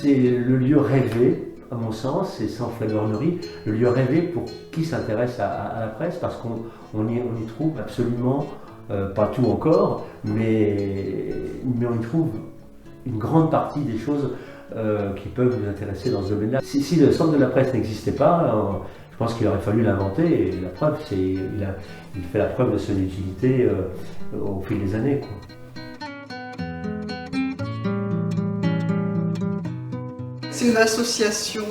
c'est le lieu rêvé, à mon sens, et sans flagornerie, le lieu rêvé pour qui s'intéresse à la presse, parce qu'on y trouve absolument, pas tout encore, mais on y trouve une grande partie des choses qui peuvent nous intéresser dans ce domaine-là. Si le centre de la presse n'existait pas, je pense qu'il aurait fallu l'inventer, et la preuve, il fait la preuve de son utilité au fil des années, quoi. C'est une association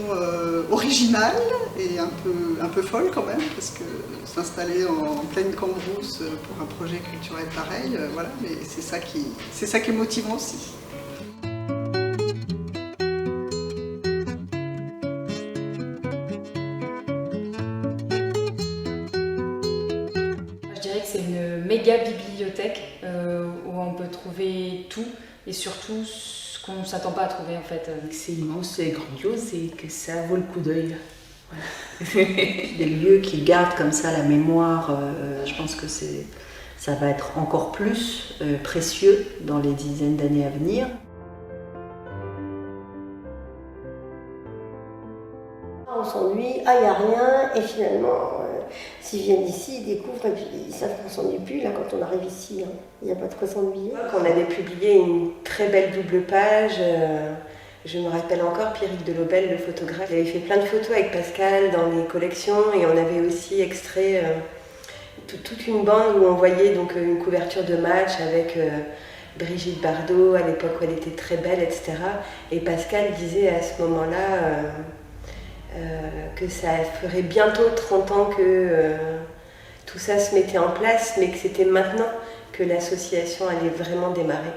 originale et un peu folle quand même, parce que s'installer en pleine Cambrousse pour un projet culturel pareil, voilà, mais c'est ça qui est motivant aussi. Je dirais que c'est une méga bibliothèque où on peut trouver tout et surtout ce qu'on ne s'attend pas à trouver en fait. C'est immense, c'est grandiose et que ça vaut le coup d'œil. Voilà. Des lieux qui gardent comme ça la mémoire, je pense que ça va être encore plus précieux dans les dizaines d'années à venir. On s'ennuie, il n'y a rien, et finalement, s'ils viennent ici, ils découvrent, et puis ils savent qu'on ne s'ennuie plus, là, quand on arrive ici, il n'y a pas de quoi s'ennuyer. On avait publié une très belle double page, je me rappelle encore, Pierrick Delobel, le photographe, il avait fait plein de photos avec Pascal dans les collections, et on avait aussi extrait toute une bande où on voyait donc une couverture de match avec Brigitte Bardot, à l'époque où elle était très belle, etc. Et Pascal disait à ce moment-là que ça ferait bientôt 30 ans que tout ça se mettait en place, mais que c'était maintenant que l'association allait vraiment démarrer.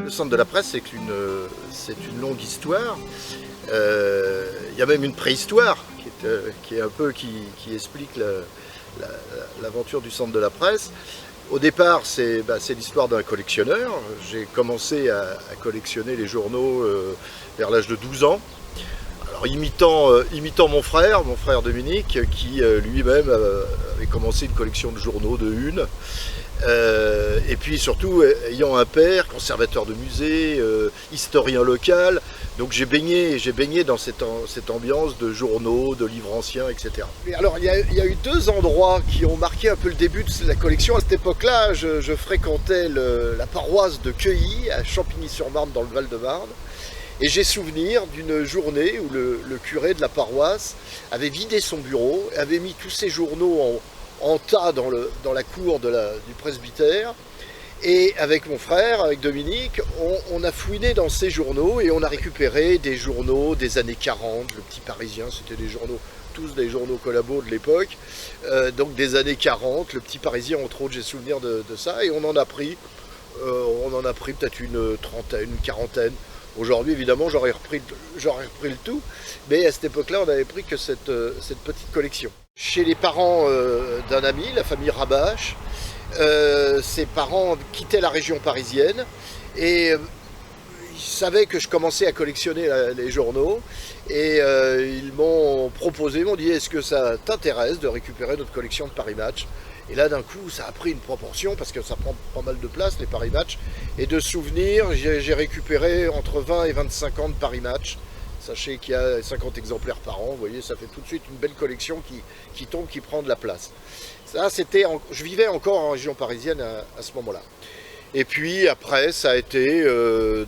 Le centre de la presse, c'est une longue histoire. Il y a même une préhistoire qui explique l'aventure du centre de la presse. Au départ, c'est l'histoire d'un collectionneur. J'ai commencé à collectionner les journaux vers l'âge de 12 ans. Alors, imitant mon frère Dominique, qui lui-même avait commencé une collection de journaux de une. Et puis surtout ayant un père, conservateur de musée, historien local, donc j'ai baigné dans cette ambiance de journaux, de livres anciens, etc. Et alors il y a eu deux endroits qui ont marqué un peu le début de la collection. À cette époque-là, je fréquentais la paroisse de Queuilly, à Champigny-sur-Marne, dans le Val-de-Marne. Et j'ai souvenir d'une journée où le curé de la paroisse avait vidé son bureau, avait mis tous ses journaux en tas dans la cour du presbytère, et avec mon frère, avec Dominique, on a fouiné dans ces journaux et on a récupéré des journaux des années 40, le Petit Parisien, c'était tous des journaux collabos de l'époque, donc des années 40, le Petit Parisien entre autres, j'ai souvenir de ça, et on en a pris peut-être une trentaine, une quarantaine. Aujourd'hui, évidemment, j'aurais repris le tout, mais à cette époque-là, on n'avait pris que cette petite collection. Chez les parents d'un ami, la famille Rabache, ses parents quittaient la région parisienne et ils savaient que je commençais à collectionner les journaux et ils m'ont dit « Est-ce que ça t'intéresse de récupérer notre collection de Paris Match ?» Et là, d'un coup, ça a pris une proportion, parce que ça prend pas mal de place, les Paris Match. Et de souvenirs, j'ai récupéré entre 20 et 25 ans de Paris Match. Sachez qu'il y a 50 exemplaires par an, vous voyez, ça fait tout de suite une belle collection qui tombe, qui prend de la place. Ça, je vivais encore en région parisienne à ce moment-là. Et puis après, ça a été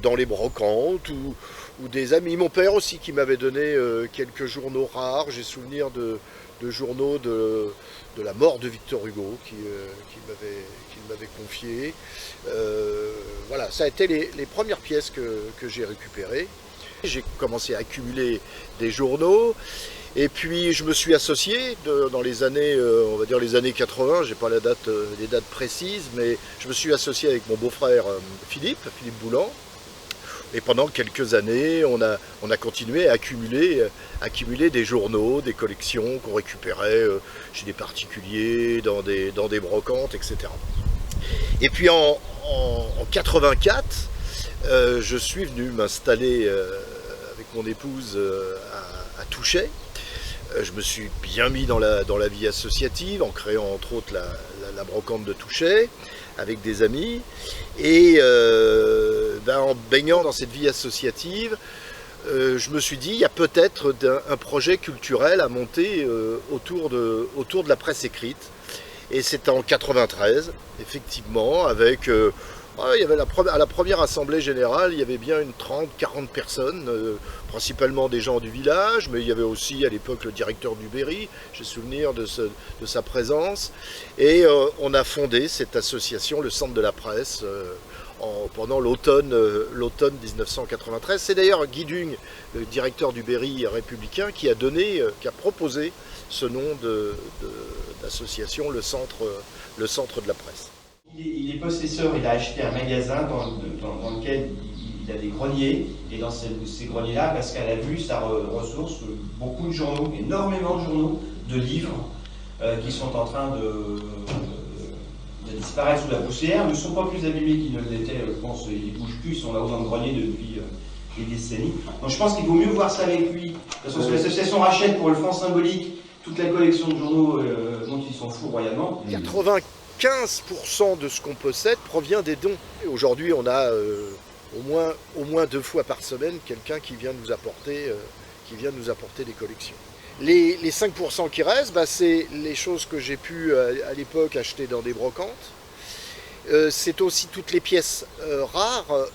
dans les brocantes ou des amis. Mon père aussi qui m'avait donné quelques journaux rares. J'ai souvenir de journaux de la mort de Victor Hugo qu'il m'avait confié. Voilà, ça a été les premières pièces que j'ai récupérées. J'ai commencé à accumuler des journaux et puis je me suis associé dans les années, on va dire les années 80, j'ai pas les dates précises, mais je me suis associé avec mon beau-frère Philippe Boulan. Et pendant quelques années, on a continué à accumuler des journaux, des collections qu'on récupérait chez des particuliers, dans des brocantes, etc. Et puis en 84, je suis venu m'installer avec mon épouse à Touchet. Je me suis bien mis dans la vie associative en créant entre autres la brocante de Touchet avec des amis. Et en baignant dans cette vie associative, je me suis dit il y a peut-être un projet culturel à monter autour de la presse écrite. Et c'était en 93, effectivement, avec... il y avait à la première assemblée générale, il y avait bien une 30-40 personnes, principalement des gens du village, mais il y avait aussi à l'époque le directeur du Berry, j'ai souvenir de sa présence. Et on a fondé cette association, le Centre de la Presse, pendant l'automne 1993. C'est d'ailleurs Guy Dung, le directeur du Berry républicain, qui a proposé ce nom d'association, le centre de la presse. Il est possesseur, il a acheté un magasin dans lequel il a des greniers, et dans ces greniers-là, Pascal a vu, ça ressource beaucoup de journaux, énormément de journaux, de livres, qui sont en train de disparaître sous la poussière, ne sont pas plus abîmés qu'ils ne l'étaient, je pense, ils ne bougent plus, ils sont là-haut dans le grenier depuis des décennies. Donc je pense qu'il vaut mieux voir ça avec lui. De toute façon, si l'association rachète pour le franc symbolique toute la collection de journaux dont ils s'en foutent royalement. 95% de ce qu'on possède provient des dons. Aujourd'hui, on a au moins 2 fois par semaine quelqu'un qui vient nous apporter des collections. Les 5% qui restent, c'est les choses que j'ai pu à l'époque acheter dans des brocantes. C'est aussi toutes les pièces rares,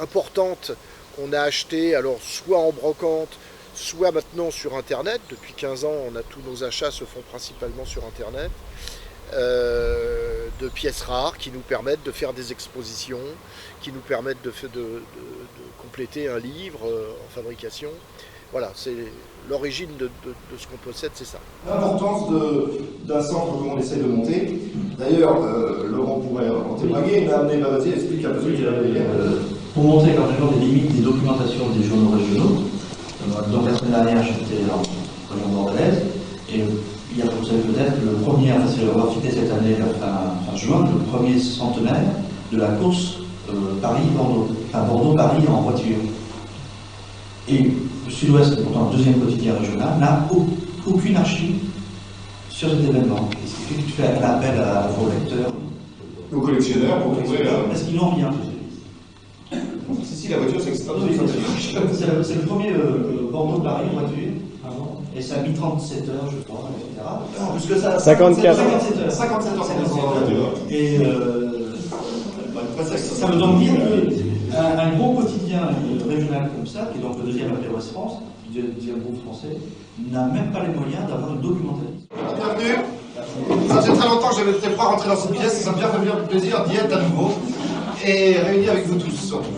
importantes qu'on a achetées, alors soit en brocante, soit maintenant sur Internet. Depuis 15 ans, tous nos achats se font principalement sur Internet. De pièces rares qui nous permettent de faire des expositions, qui nous permettent de compléter un livre en fabrication. Voilà, c'est l'origine de ce qu'on possède, c'est ça. L'importance d'un centre comme on essaie de monter. D'ailleurs, Laurent pourrait en témoigner, il m'a amené Babatier, explique un peu ce qu'il avait dit. Pour montrer quand même les limites des documentations des journaux régionaux. Donc la semaine dernière, j'étais en région bordelaise, et il y a, vous savez peut-être, on va fêter cette année, fin juin, le premier centenaire de la course Paris-Bordeaux, enfin Bordeaux-Paris en voiture. Et le Sud-Ouest, pourtant le deuxième quotidien régional, n'a aucune archive sur cet événement. Et ce qui fait que tu fais appel à vos lecteurs, aux collectionneurs, pour trouver... Est-ce qu'ils n'ont rien? Si, la voiture, c'est extrêmement... C'est le premier Bordeaux-Paris en voiture. Et ça a mis 37 heures, je crois, etc. Non, plus que ça, 57 heures. 57 heures. Et ça me donne dire qu'un gros quotidien régional comme ça, qui est donc le deuxième après Ouest France, le deuxième groupe français, n'a même pas les moyens d'avoir une documentation. Bienvenue. Ça faisait très longtemps que j'avais peut-être pas rentré dans ce business, et ça me fait bien plaisir d'y être à nouveau et réunir avec vous tous, surtout.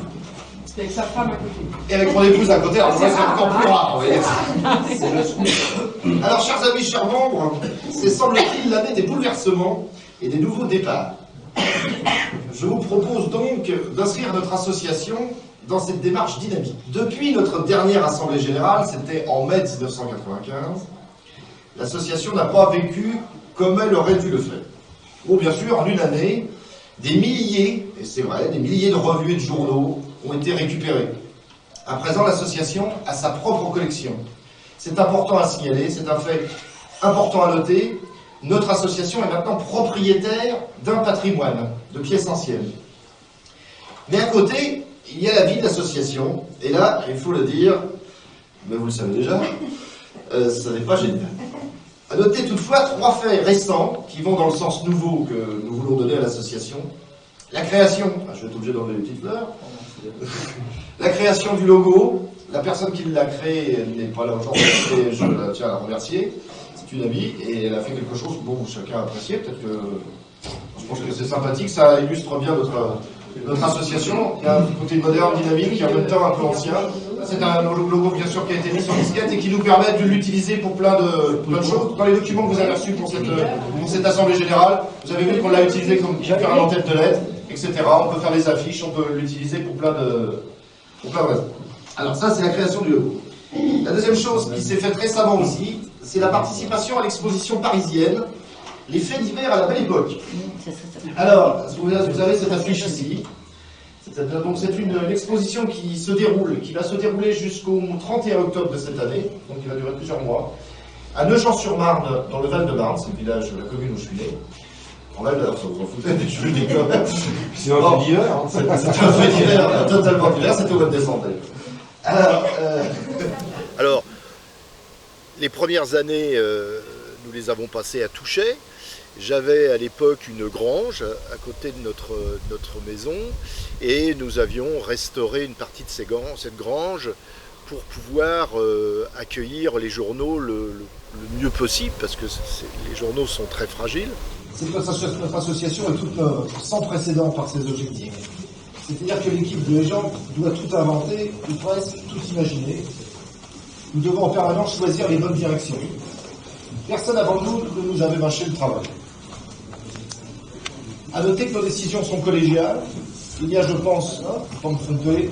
Avec sa femme à côté. Et avec mon épouse à côté, alors moi c'est encore plus rare, vous voyez. Alors chers amis, chers membres, c'est semble-t-il l'année des bouleversements et des nouveaux départs. Je vous propose donc d'inscrire notre association dans cette démarche dynamique. Depuis notre dernière assemblée générale, c'était en mai 1995, l'association n'a pas vécu comme elle aurait dû le faire. Bon, bien sûr, en une année, des milliers, et c'est vrai, des milliers de revues et de journaux ont été récupérés. À présent, l'association a sa propre collection. C'est important à signaler, c'est un fait important à noter. Notre association est maintenant propriétaire d'un patrimoine de pièces anciennes. Mais à côté, il y a la vie d'association, et là, il faut le dire, mais vous le savez déjà, ça n'est pas génial. À noter toutefois 3 faits récents qui vont dans le sens nouveau que nous voulons donner à l'association. La création, je vais être obligé d'enlever les petites fleurs, la création du logo, la personne qui l'a créé n'est pas là aujourd'hui, et je la tiens à la remercier, c'est une amie, et elle a fait quelque chose, bon, chacun a apprécié, peut-être que, je pense que c'est sympathique, ça illustre bien notre association, il y a un côté moderne, dynamique, qui est en même temps un peu ancien. C'est un logo bien sûr qui a été mis sur disquette et qui nous permet de l'utiliser pour plein de choses. Dans les documents que vous avez reçus pour cette assemblée générale, vous avez vu qu'on l'a utilisé comme faire en tête de lettre, etc. On peut faire des affiches, on peut l'utiliser pour plein de raisons. Alors ça, c'est la création du logo. La deuxième chose qui s'est faite récemment aussi, c'est la participation à l'exposition parisienne, les faits divers à la belle époque. Alors, vous avez cette affiche ici. Cette C'est une exposition qui va se dérouler jusqu'au 31 octobre de cette année, donc il va durer plusieurs mois, à Nogent-sur-Marne, dans le Val-de-Marne, c'est le village, la commune où je suis né. En vrai, d'ailleurs, ça vous en foutez, mais je suis né quand même. C'est un fait d'hiver. Hein. C'était un fait d'hiver, totalement d'hiver, c'était au mois de décembre. Alors, les premières années, nous les avons passées à Touchet. J'avais à l'époque une grange à côté de notre maison et nous avions restauré une partie de cette grange pour pouvoir accueillir les journaux le mieux possible parce que les journaux sont très fragiles. Notre association est toute sans précédent par ses objectifs. C'est-à-dire que l'équipe de Légende doit tout inventer, ou presque tout imaginer. Nous devons en permanence choisir les bonnes directions. Personne avant nous ne nous avait mâché le travail. À noter que nos décisions sont collégiales. Il y a, je pense, sans me tromper,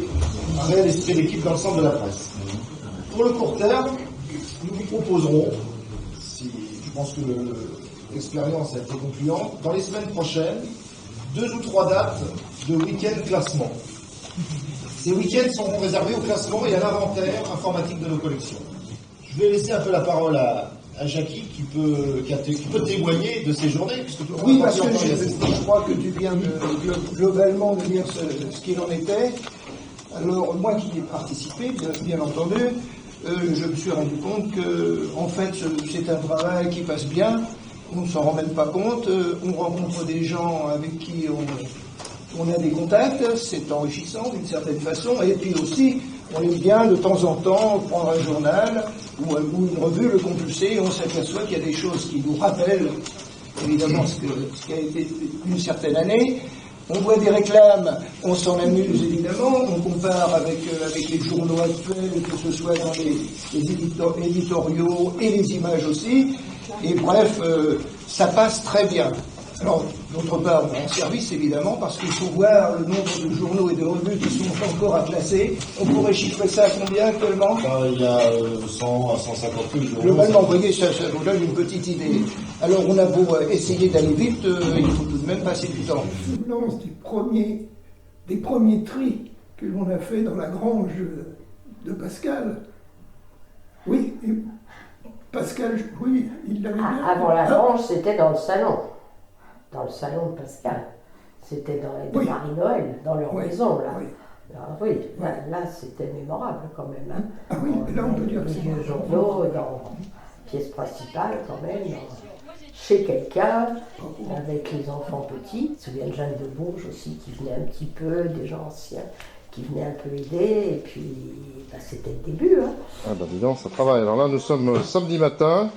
un réel esprit d'équipe dans le centre de la presse. Pour le court terme, nous vous proposerons, je pense que l'expérience a été concluante, dans les semaines prochaines, 2 ou 3 dates de week-end classement. Ces week-ends seront réservés au classement et à l'inventaire informatique de nos collections. Je vais laisser un peu la parole à Jackie qui peut témoigner de ces journées. Oui, parce que je crois que tu viens globalement de dire ce qu'il en était. Alors, moi qui ai participé, bien entendu, je me suis rendu compte que, en fait, c'est un travail qui passe bien. On ne s'en rend même pas compte. On rencontre des gens avec qui on a des contacts. C'est enrichissant d'une certaine façon. Et puis aussi, on aime bien de temps en temps prendre un journal ou une revue, le compulser, et on s'aperçoit qu'il y a des choses qui nous rappellent évidemment ce qui a été une certaine année. On voit des réclames, on s'en amuse évidemment, on compare avec les journaux actuels, que ce soit dans les éditoriaux et les images aussi, et bref, ça passe très bien. Alors, d'autre part, on est en service, évidemment, parce qu'il faut voir le nombre de journaux et de revues qui sont encore à classer. On pourrait chiffrer ça à combien actuellement ? Il y a 100 à 150 000 journaux. Globalement, vous voyez, ça vous donne une petite idée. Alors, on a beau essayer d'aller vite, il faut tout de même passer du temps. Souvenance des premiers tris que l'on a fait dans la grange de Pascal. Oui, Pascal, oui, il l'avait bien. Avant la grange, c'était dans le salon. Dans le salon de Pascal. C'était dans les Marie-Noël, dans leur maison, là. Oui, là c'était mémorable quand même. Hein. Ah oui, là on peut dire que c'est vieux journaux, dans pièce principale quand même, chez quelqu'un, avec les enfants petits. Je me souviens de Jeanne de Bourges aussi, qui venait un petit peu, des gens anciens, qui venaient un peu aider, et puis c'était le début. Hein. Ah bah dis donc, ça travaille. Alors là, nous sommes samedi matin,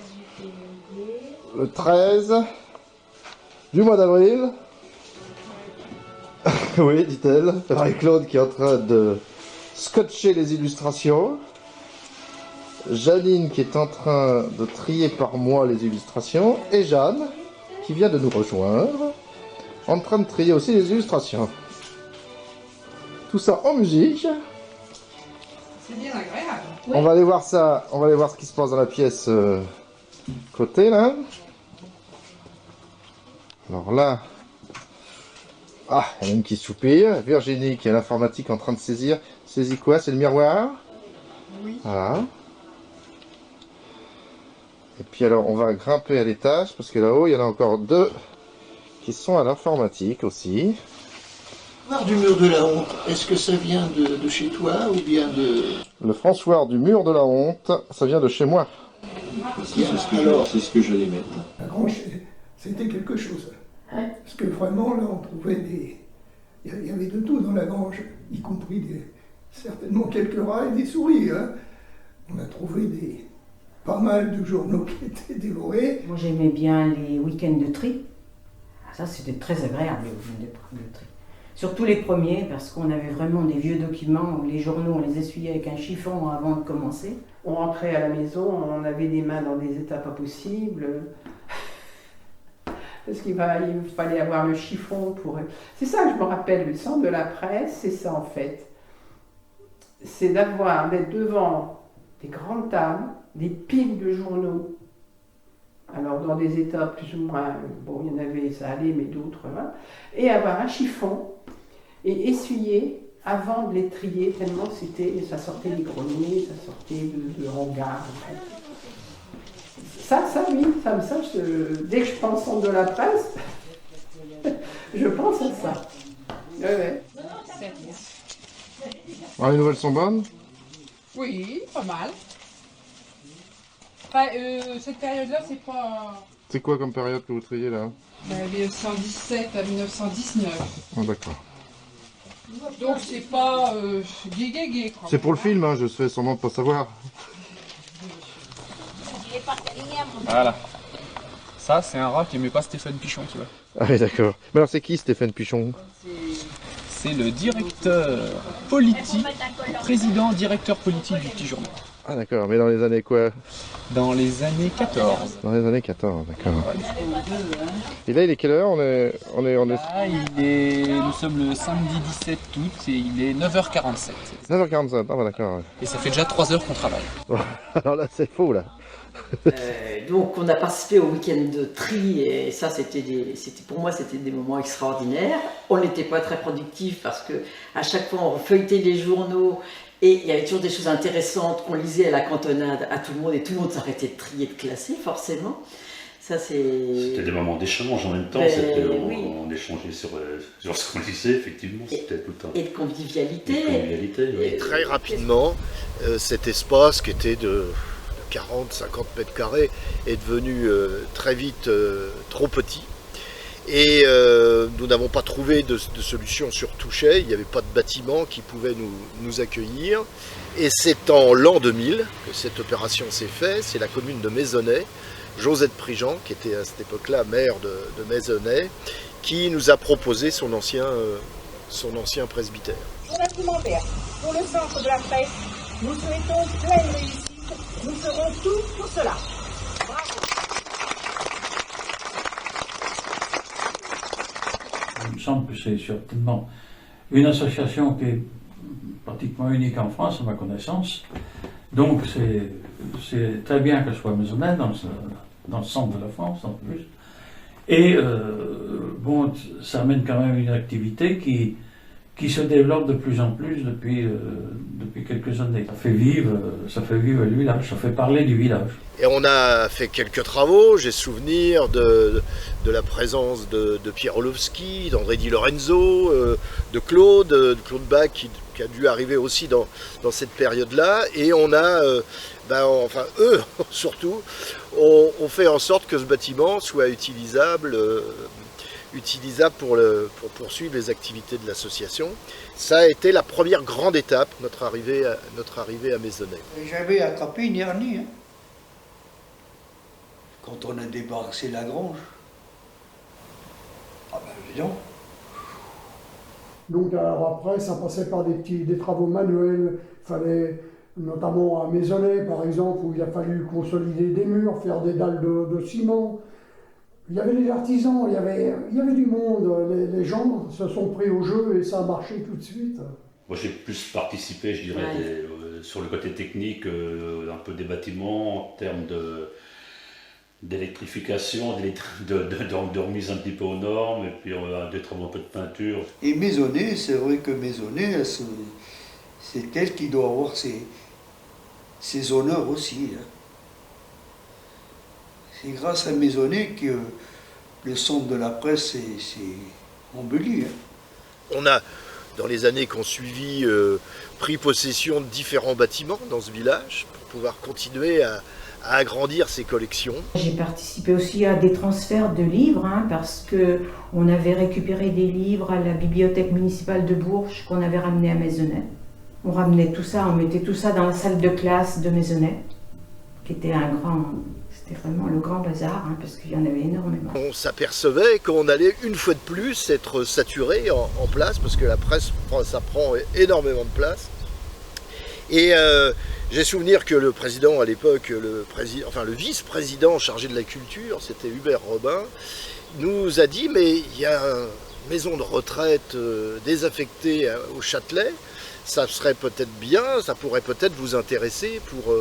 le 13 du mois d'avril. Oui, dit-elle. Marie-Claude qui est en train de scotcher les illustrations. Janine qui est en train de trier par moi les illustrations. Et Jeanne qui vient de nous rejoindre, en train de trier aussi les illustrations. Tout ça en musique. C'est bien agréable. Oui. On va aller voir ça, on va aller voir ce qui se passe dans la pièce côté là. Alors là, il y en a une qui soupire. Virginie qui est à l'informatique en train de saisir. Saisit quoi? C'est le miroir? Oui. Voilà. Et puis alors on va grimper à l'étage parce que là-haut il y en a encore 2 qui sont à l'informatique aussi. François du mur de la honte, est-ce que ça vient de chez toi ou bien de... Le François du mur de la honte, ça vient de chez moi. Alors, c'est ce que j'allais mettre. La grange, c'était quelque chose. Parce que vraiment, là, on trouvait il y avait de tout dans la grange, y compris certainement quelques rats et des souris. Hein. On a trouvé pas mal de journaux qui étaient dévorés. Moi, j'aimais bien les week-ends de tri. Ça, c'était très agréable, les week-ends de tri. Surtout les premiers, parce qu'on avait vraiment des vieux documents où les journaux, on les essuyait avec un chiffon avant de commencer. On rentrait à la maison, on avait des mains dans des états pas possibles. Parce qu'il fallait avoir le chiffon pour... C'est ça que je me rappelle, le centre de la presse, c'est ça en fait. C'est d'être devant des grandes tables, des piles de journaux. Alors dans des états plus ou moins... Bon, il y en avait, ça allait, mais d'autres... Hein, et avoir un chiffon et essuyer avant de les trier, tellement ça sortait des greniers, ça sortait de hangars. Ça, oui, dès que je pense centre de la presse, je pense à ça. Ouais. Les nouvelles sont bonnes? Oui, pas mal. Enfin, cette période-là, c'est pas... C'est quoi comme période que vous triez là? 1917 à 1919. Ah, d'accord. Donc c'est pas gai. C'est pour le film, hein, je fais semblant de pas savoir. Voilà. Ça, c'est un rat qui aimait pas Stéphane Pichon, tu vois. Ah oui, d'accord. Mais alors c'est qui Stéphane Pichon? C'est le directeur politique, directeur politique du Petit Journal. Ah d'accord, mais dans les années quoi? Dans les années 14. Dans les années 14, d'accord. Et là, il est quelle heure? On est... Là, nous sommes le samedi 17 août et il est 9h47. 9h47, ah bah d'accord. Et ça fait déjà 3 heures qu'on travaille. Alors là, c'est faux, là. Donc on a participé au week-end de tri et ça pour moi c'était des moments extraordinaires. On n'était pas très productifs parce que à chaque fois on feuilletait les journaux et il y avait toujours des choses intéressantes qu'on lisait à la cantonade à tout le monde et tout le monde s'arrêtait de trier, de classer forcément. C'était des moments d'échange en même temps, on échangeait sur ce qu'on lisait, effectivement, c'était tout le temps. Et de convivialité. Et très rapidement, cet espace qui était de 40-50 mètres carrés est devenu très vite trop petit. Et nous n'avons pas trouvé de solution sur Touchet, il n'y avait pas de bâtiment qui pouvait nous accueillir. Et c'est en l'an 2000 que cette opération s'est faite, c'est la commune de Maisonnay, Josette Prigent, qui était à cette époque-là maire de Maisonnay, qui nous a proposé son ancien presbytère. Pour la Coumembert, pour le centre de la presse, nous souhaitons pleine réussite. Nous ferons tout pour cela. Bravo. Il me semble que c'est certainement une association qui est pratiquement unique en France, à ma connaissance. Donc c'est très bien qu'elle soit Maisonnay dans le centre de la France en plus. Et ça amène quand même une activité qui se développe de plus en plus depuis quelques années. Ça fait vivre le village, ça fait parler du village. Et on a fait quelques travaux, j'ai souvenir de la présence de Pierre Orlowski, d'André Di Lorenzo, de Claude Bach qui a dû arriver aussi dans cette période-là. Et on a, eux surtout, ont fait en sorte que ce bâtiment soit utilisable pour poursuivre les activités de l'association. Ça a été la première grande étape, notre arrivée à Maisonnay. J'avais attrapé une hernie, hein, quand on a débarrassé la grange. Ah ben évidemment. Donc alors après, ça passait par des travaux manuels. Il fallait, notamment à Maisonnay par exemple, où il a fallu consolider des murs, faire des dalles de ciment. Il y avait des artisans, il y avait du monde, les gens se sont pris au jeu et ça a marché tout de suite. Moi j'ai plus participé, je dirais, sur le côté technique, un peu des bâtiments, en termes d'électrification, de remise un petit peu aux normes, et puis des travaux un peu de peinture. Et Maisonnay, c'est vrai que Maisonnay, c'est elle qui doit avoir ses honneurs aussi. Hein. C'est grâce à Maisonnay que le centre de la presse s'est embelli. Hein. On a, dans les années qui ont suivi, pris possession de différents bâtiments dans ce village pour pouvoir continuer à agrandir ses collections. J'ai participé aussi à des transferts de livres, hein, parce qu'on avait récupéré des livres à la bibliothèque municipale de Bourges qu'on avait ramené à Maisonnay. On ramenait tout ça, on mettait tout ça dans la salle de classe de Maisonnay, qui était c'était vraiment le grand bazar, hein, parce qu'il y en avait énormément. On s'apercevait qu'on allait une fois de plus être saturé en place, parce que la presse, ça prend énormément de place. Et j'ai souvenir que le président à l'époque, le vice-président chargé de la culture, c'était Hubert Robin, nous a dit mais il y a une maison de retraite désaffectée au Châtelet, ça serait peut-être bien, ça pourrait peut-être vous intéresser pour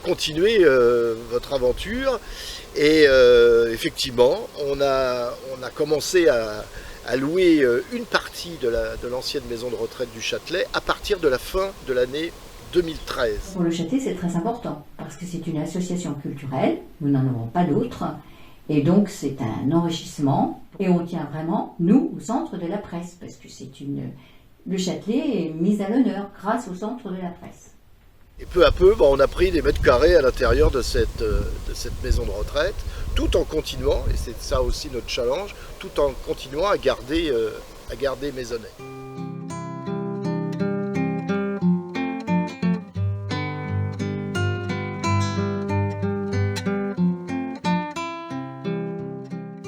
continuer votre aventure. Et effectivement, on a commencé à a loué une partie de l'ancienne maison de retraite du Châtelet à partir de la fin de l'année 2013. Pour le Châtelet, c'est très important parce que c'est une association culturelle, nous n'en avons pas d'autres, et donc c'est un enrichissement et on tient vraiment, nous, au centre de la presse parce que le Châtelet est mis à l'honneur grâce au centre de la presse. Et peu à peu, on a pris des mètres carrés à l'intérieur de cette maison de retraite, tout en continuant, et c'est ça aussi notre challenge, tout en continuant à garder Maisonnay.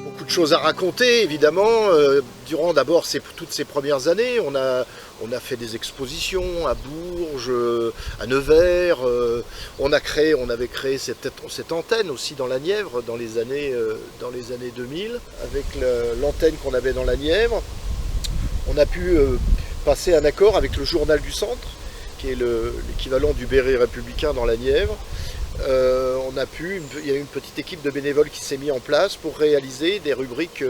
Beaucoup de choses à raconter, évidemment. Durant d'abord toutes ces premières années, on a fait des expositions à Bourges, à Nevers. On avait créé cette antenne aussi dans la Nièvre dans les années 2000. Avec l'antenne qu'on avait dans la Nièvre, on a pu passer un accord avec le Journal du Centre, qui est l'équivalent du Berry républicain dans la Nièvre. Il y a une petite équipe de bénévoles qui s'est mise en place pour réaliser des rubriques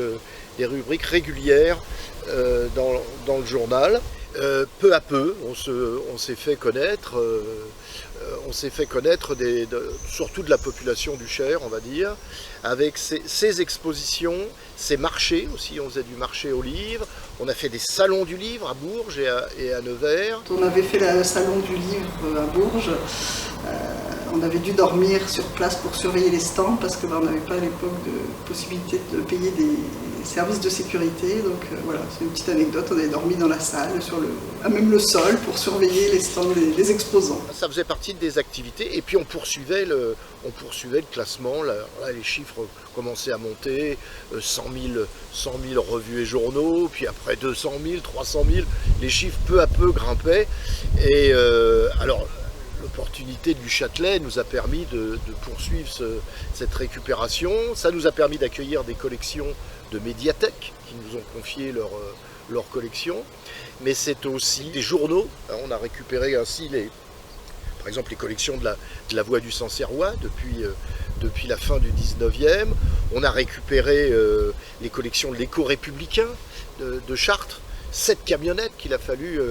régulières dans le journal. Peu à peu, on s'est fait connaître, surtout de la population du Cher, on va dire, avec ces expositions, ces marchés aussi. On faisait du marché aux livres, on a fait des salons du livre à Bourges et à Nevers. On avait fait le salon du livre à Bourges. On avait dû dormir sur place pour surveiller les stands parce qu'on n'avait pas à l'époque de possibilité de payer des services de sécurité. Donc voilà, c'est une petite anecdote. On avait dormi dans la salle, même le sol, pour surveiller les stands des exposants. Ça faisait partie des activités et puis on poursuivait le classement. Là, les chiffres commençaient à monter, 100 000 revues et journaux, puis après 200 000, 300 000. Les chiffres peu à peu grimpaient. Et alors, l'opportunité du Châtelet nous a permis de poursuivre cette récupération. Ça nous a permis d'accueillir des collections de médiathèques qui nous ont confié leur collection. Mais c'est aussi des journaux. On a récupéré ainsi par exemple les collections de la Voix du Sancerrois depuis la fin du 19e. On a récupéré les collections de l'Écho républicain de Chartres. 7 camionnettes qu'il a fallu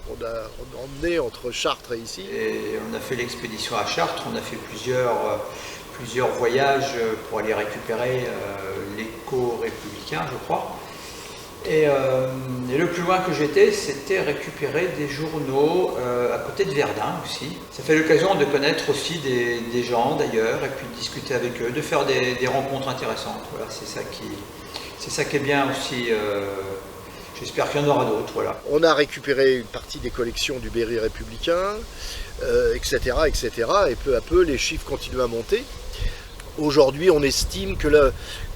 qu'on a emmenées entre Chartres et ici. Et on a fait l'expédition à Chartres, on a fait plusieurs voyages pour aller récupérer l'Écho républicain, je crois. Et le plus loin que j'étais, c'était récupérer des journaux à côté de Verdun aussi. Ça fait l'occasion de connaître aussi des gens d'ailleurs, et puis de discuter avec eux, de faire des rencontres intéressantes. Voilà, c'est ça qui est bien aussi. J'espère qu'il y en aura d'autres, voilà. On a récupéré une partie des collections du Berry républicain, etc., etc. Et peu à peu, les chiffres continuent à monter. Aujourd'hui, on estime que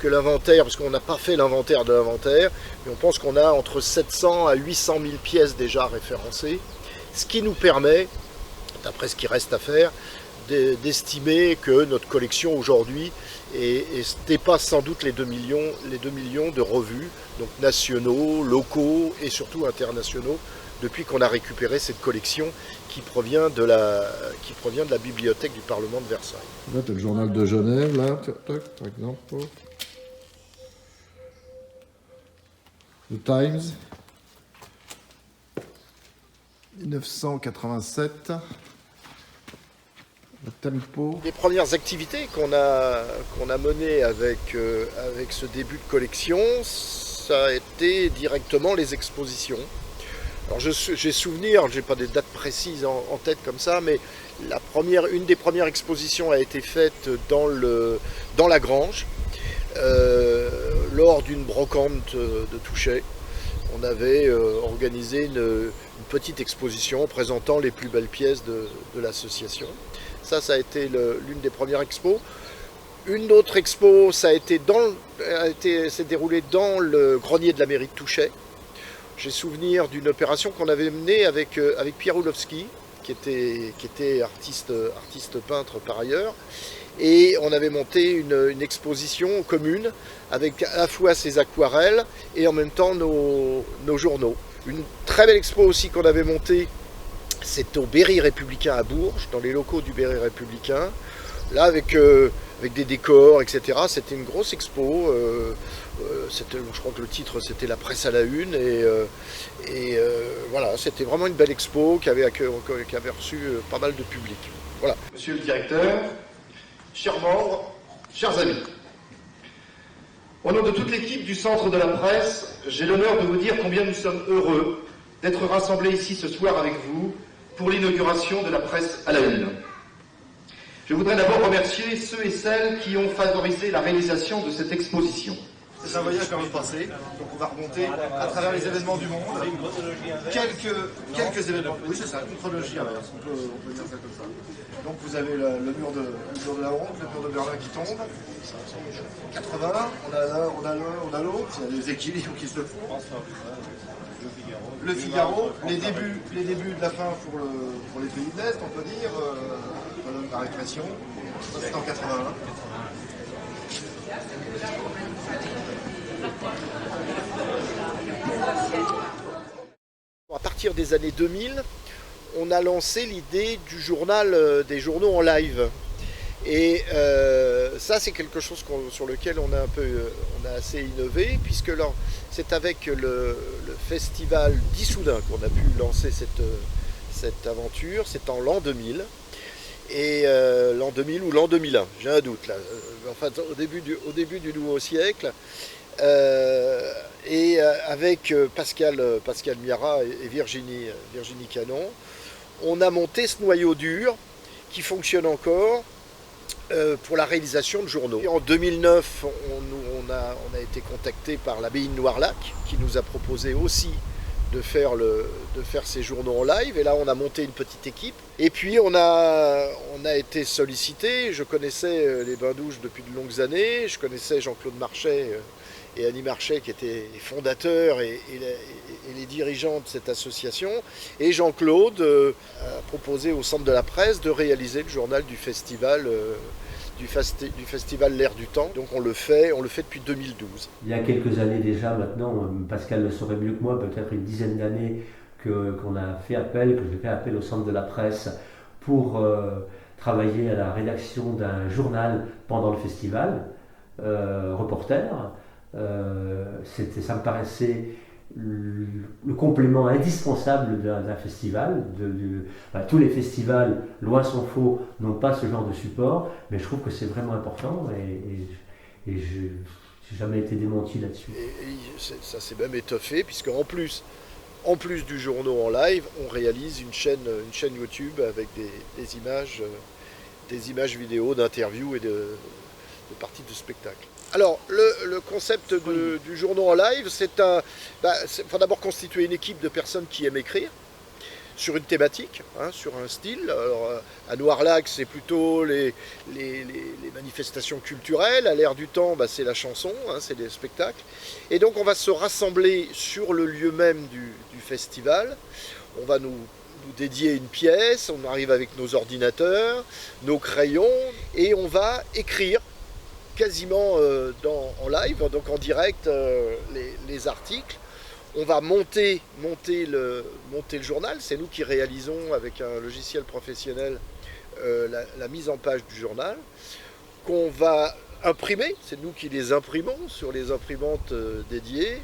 l'inventaire, parce qu'on n'a pas fait l'inventaire de l'inventaire, mais on pense qu'on a entre 700 à 800 000 pièces déjà référencées, ce qui nous permet, d'après ce qui reste à faire, d'estimer que notre collection aujourd'hui dépasse sans doute les 2 millions de revues, donc nationaux, locaux et surtout internationaux, depuis qu'on a récupéré cette collection qui provient de la bibliothèque du Parlement de Versailles. Là, tu as le journal de Genève, là, par exemple. The Times, 1987. Le Tempo. Les premières activités qu'on a menées avec ce début de collection, ça a été directement les expositions. Alors j'ai souvenir, je n'ai pas des dates précises en tête comme ça, mais une des premières expositions a été faite dans la Grange, lors d'une brocante de Touchet. On avait organisé une petite exposition présentant les plus belles pièces de l'association. Ça a été l'une des premières expos. Une autre expo, s'est déroulée dans le grenier de la mairie de Touchet. J'ai souvenir d'une opération qu'on avait menée avec Pierre Oulowski, qui était artiste peintre par ailleurs. Et on avait monté une exposition commune avec à la fois ses aquarelles et en même temps nos journaux. Une très belle expo aussi qu'on avait montée, c'est au Berry républicain à Bourges, dans les locaux du Berry républicain, Là, avec des décors, etc. C'était une grosse expo. Je crois que le titre, c'était La presse à la une. Et voilà, c'était vraiment une belle expo qui avait reçu pas mal de public. Voilà. Monsieur le directeur, chers membres, chers amis, au nom de toute l'équipe du Centre de la Presse, j'ai l'honneur de vous dire combien nous sommes heureux d'être rassemblés ici ce soir avec vous pour l'inauguration de la presse à la une. Je voudrais d'abord remercier ceux et celles qui ont favorisé la réalisation de cette exposition. C'est un voyage vers le passé, donc on va remonter à travers les événements du monde, quelques événements, oui c'est ça, une chronologie inverse, on peut dire ça comme ça. Donc vous avez le mur de la honte, le mur de Berlin qui tombe, 80, on a l'autre, il y a des équilibres qui se font. Le Figaro, les débuts de la fin pour les pays de l'Est, on peut dire, la répression, ça c'est en 81. À partir des années 2000, on a lancé l'idée du journal, des journaux en live. Et ça, c'est quelque chose sur lequel on a assez innové, puisque c'est avec le festival d'Issoudun qu'on a pu lancer cette aventure. C'est en l'an 2000. Et l'an 2000 ou l'an 2001, j'ai un doute là, enfin au début du nouveau siècle, et avec Pascal Miara et Virginie Canon, on a monté ce noyau dur qui fonctionne encore pour la réalisation de journaux. Et en 2009, on a été contacté par l'abbaye de Noirlac qui nous a proposé aussi de faire ces journaux en live, et là on a monté une petite équipe, et puis on a été sollicité. Je connaissais les Bains-Douches depuis de longues années, je connaissais Jean-Claude Marchais et Annie Marchais qui étaient les fondateurs et les dirigeants de cette association, et Jean-Claude a proposé au Centre de la Presse de réaliser le journal du festival L'Air du Temps. Donc on le fait depuis 2012. Il y a quelques années déjà maintenant, Pascal le saurait mieux que moi, peut-être une dizaine d'années que j'ai fait appel au Centre de la Presse pour travailler à la rédaction d'un journal pendant le festival, reporter. Ça me paraissait le complément indispensable d'un festival. Tous les festivals, loin s'en faut, n'ont pas ce genre de support, mais je trouve que c'est vraiment important et je n'ai jamais été démenti là-dessus. Et ça s'est même étoffé, puisque en plus du journal en live, on réalise une chaîne YouTube avec des images vidéo d'interviews et de parties de spectacle. Alors, le concept du journal en live, faut d'abord constituer une équipe de personnes qui aiment écrire sur une thématique, sur un style. Alors, à Noirlac, c'est plutôt les manifestations culturelles. À l'Air du Temps, c'est la chanson, c'est des spectacles. Et donc, on va se rassembler sur le lieu même du festival. On va nous dédier une pièce, on arrive avec nos ordinateurs, nos crayons, et on va écrire quasiment en live, donc en direct, les articles. On va monter le journal, c'est nous qui réalisons avec un logiciel professionnel la mise en page du journal, qu'on va imprimer, c'est nous qui les imprimons sur les imprimantes dédiées,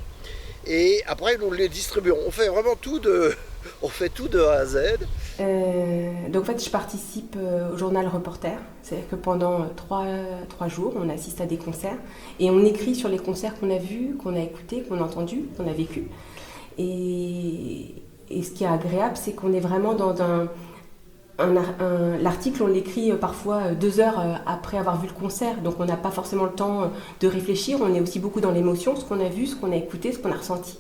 et après nous les distribuons. On fait vraiment tout de A à Z. Donc en fait je participe au journal reporter, c'est-à-dire que pendant 3 jours on assiste à des concerts et on écrit sur les concerts qu'on a vus, qu'on a écoutés, qu'on a entendus, qu'on a vécus. Et ce qui est agréable, c'est qu'on est vraiment dans l'article, on l'écrit parfois 2 heures après avoir vu le concert, donc on n'a pas forcément le temps de réfléchir, on est aussi beaucoup dans l'émotion, ce qu'on a vu, ce qu'on a écouté, ce qu'on a ressenti.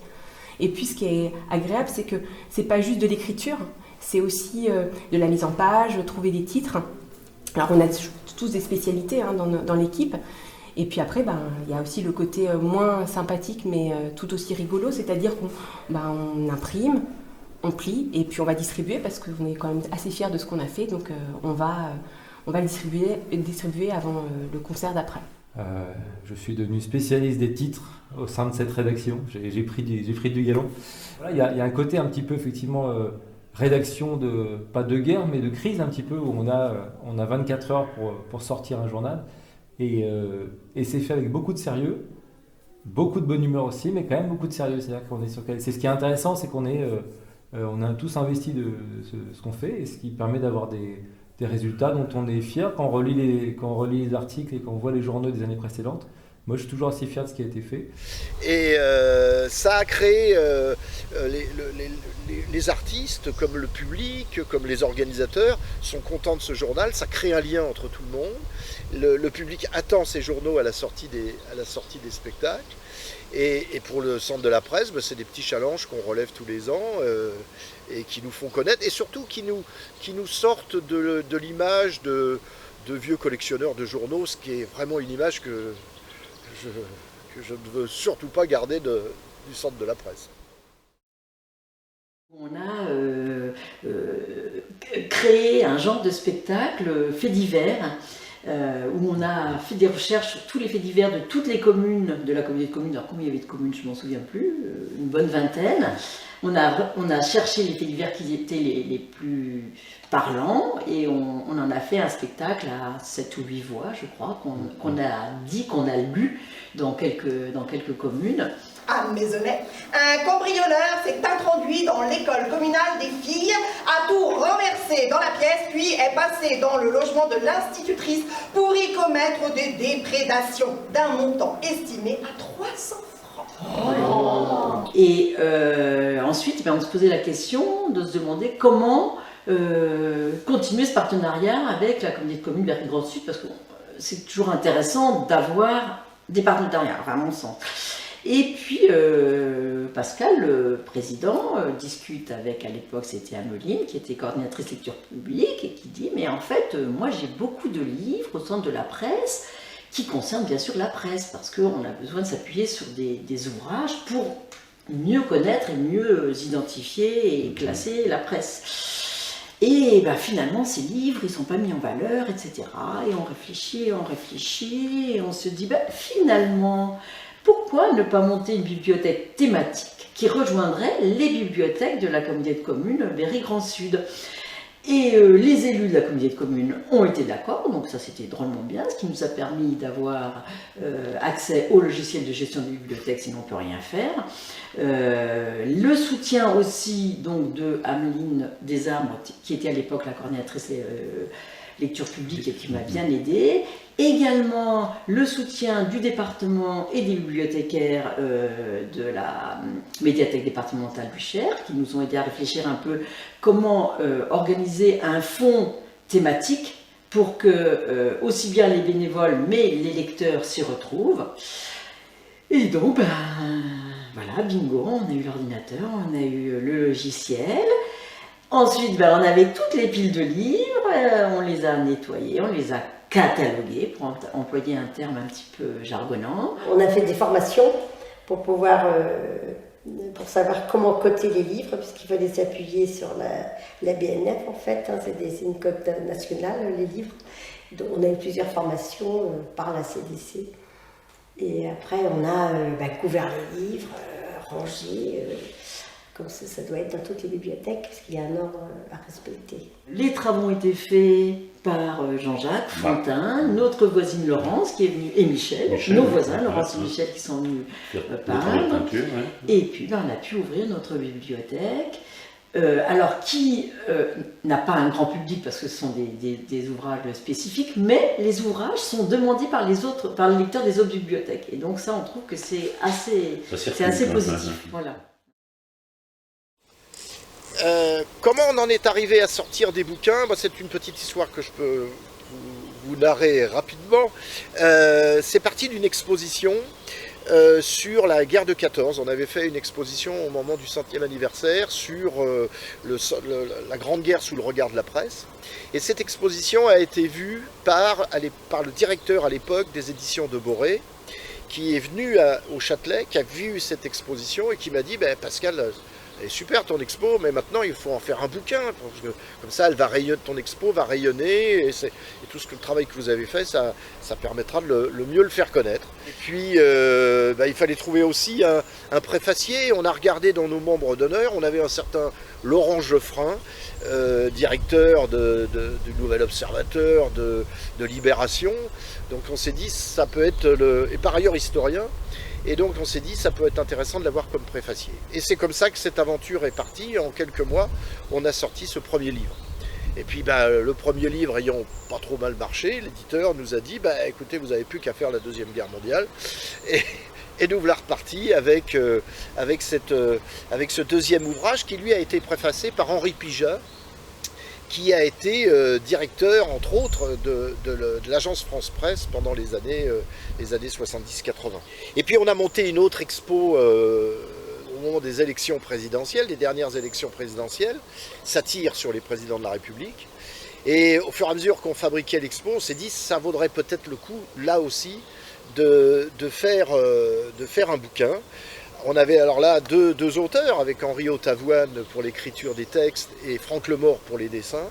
Et puis ce qui est agréable, c'est que c'est pas juste de l'écriture, c'est aussi de la mise en page, trouver des titres. Alors on a tous des spécialités dans l'équipe. Et puis après, il y a aussi le côté moins sympathique, mais tout aussi rigolo, c'est-à-dire qu'on imprime, on plie, et puis on va distribuer, parce qu'on est quand même assez fiers de ce qu'on a fait, donc on va le distribuer avant le concert d'après. Je suis devenu spécialiste des titres au sein de cette rédaction. J'ai pris du galon. Voilà, il y a un côté un petit peu effectivement rédaction pas de guerre, mais de crise un petit peu, où on a 24 heures pour sortir un journal. Et c'est fait avec beaucoup de sérieux, beaucoup de bonne humeur aussi, mais quand même beaucoup de sérieux. C'est-à-dire qu'on est c'est ce qui est intéressant, c'est qu'on on a tous investi de ce qu'on fait, et ce qui permet d'avoir des résultats dont on est fier quand on relit les articles et quand on voit les journaux des années précédentes. Moi, je suis toujours assez fier de ce qui a été fait. Et ça a créé les artistes, comme le public, comme les organisateurs, sont contents de ce journal. Ça crée un lien entre tout le monde. Le public attend ces journaux à la sortie des spectacles. Et pour le Centre de la Presse, c'est des petits challenges qu'on relève tous les ans et qui nous font connaître, et surtout qui nous sortent de l'image de vieux collectionneurs de journaux, ce qui est vraiment une image que je ne veux surtout pas garder du Centre de la Presse. On a créé un genre de spectacle fait divers, où on a fait des recherches sur tous les faits divers de toutes les communes de la communauté de communes. Alors combien il y avait de communes, je ne m'en souviens plus, une bonne vingtaine. On a cherché les faits divers qui étaient les plus parlants, et on en a fait un spectacle à 7 ou 8 voix, je crois, qu'on a lu dans quelques communes. À Maisonnay, un cambrioleur s'est introduit dans l'école communale des filles, a tout renversé dans la pièce, puis est passé dans le logement de l'institutrice pour y commettre des déprédations d'un montant estimé à 300 francs. Et ensuite, on se posait la question de se demander comment continuer ce partenariat avec la communauté de communes Berry Grand Sud, parce que c'est toujours intéressant d'avoir des partenariats, à mon sens. Et puis Pascal, le président, discute avec, à l'époque c'était Ameline, qui était coordinatrice lecture publique, et qui dit: mais en fait, moi j'ai beaucoup de livres au Centre de la Presse qui concernent bien sûr la presse, parce qu'on a besoin de s'appuyer sur des ouvrages pour mieux connaître et mieux identifier et classer la presse. Et finalement, ces livres, ils ne sont pas mis en valeur, etc. Et on réfléchit, et on se dit, finalement, pourquoi ne pas monter une bibliothèque thématique qui rejoindrait les bibliothèques de la communauté de communes Berry Grand Sud? Et les élus de la communauté de communes ont été d'accord, donc ça c'était drôlement bien, ce qui nous a permis d'avoir accès au logiciel de gestion des bibliothèques, sinon on ne peut rien faire. Le soutien aussi donc de Ameline Desarbres, qui était à l'époque la coordinatrice lecture publique et qui m'a bien aidée. Également le soutien du département et des bibliothécaires de la médiathèque départementale du Cher, qui nous ont aidés à réfléchir un peu comment organiser un fonds thématique pour que aussi bien les bénévoles mais les lecteurs s'y retrouvent. Et donc, voilà, bingo, on a eu l'ordinateur, on a eu le logiciel. Ensuite, on avait toutes les piles de livres, on les a nettoyés, on les a catalogués, pour employer un terme un petit peu jargonnant. On a fait des formations pour pouvoir, pour savoir comment coter les livres, puisqu'il fallait s'appuyer sur la BNF en fait, c'est une cote nationale, les livres. Donc on a eu plusieurs formations par la CDC. Et après on a couvert les livres, rangé. Comme ça doit être dans toutes les bibliothèques, parce qu'il y a un ordre à respecter. Les travaux ont été faits par Jean-Jacques Fontaine, notre voisine Laurence qui est venue, et Michel, nos voisins, Laurence et Michel, qui sont venus peindre. Et puis on a pu ouvrir notre bibliothèque. Alors qui n'a pas un grand public parce que ce sont des ouvrages spécifiques, mais les ouvrages sont demandés par les lecteurs des autres bibliothèques. Et donc ça, on trouve que c'est assez positif. Voilà. Comment on en est arrivé à sortir des bouquins? C'est une petite histoire que je peux vous narrer rapidement. C'est parti d'une exposition sur la guerre de 14. On avait fait une exposition au moment du 100e anniversaire sur la Grande Guerre sous le regard de la presse. Et cette exposition a été vue par le directeur à l'époque des éditions de Boré, qui est venu au Châtelet, qui a vu cette exposition et qui m'a dit Pascal, c'est super ton expo, mais maintenant il faut en faire un bouquin, parce que comme ça ton expo va rayonner, et tout le travail que vous avez fait, ça permettra de le mieux le faire connaître. Et puis il fallait trouver aussi un préfacier. On a regardé dans nos membres d'honneur, on avait un certain Laurent Geoffrin, directeur du Nouvel Observateur, de Libération. Donc on s'est dit, ça peut être, et par ailleurs historien, et donc on s'est dit, ça peut être intéressant de l'avoir comme préfacier. Et c'est comme ça que cette aventure est partie. En quelques mois, on a sorti ce premier livre. Et puis le premier livre ayant pas trop mal marché, l'éditeur nous a dit, écoutez, vous n'avez plus qu'à faire la Deuxième Guerre mondiale. Et nous voilà repartis avec ce deuxième ouvrage qui lui a été préfacé par Henri Pijat, qui a été directeur, entre autres, de l'agence France Presse pendant les années 70-80. Et puis on a monté une autre expo au moment des élections présidentielles, des dernières élections présidentielles, satire sur les présidents de la République. Et au fur et à mesure qu'on fabriquait l'expo, on s'est dit ça vaudrait peut-être le coup, là aussi, de faire un bouquin. On avait alors là deux auteurs, avec Henri Hautavoine pour l'écriture des textes et Franck Lemort pour les dessins.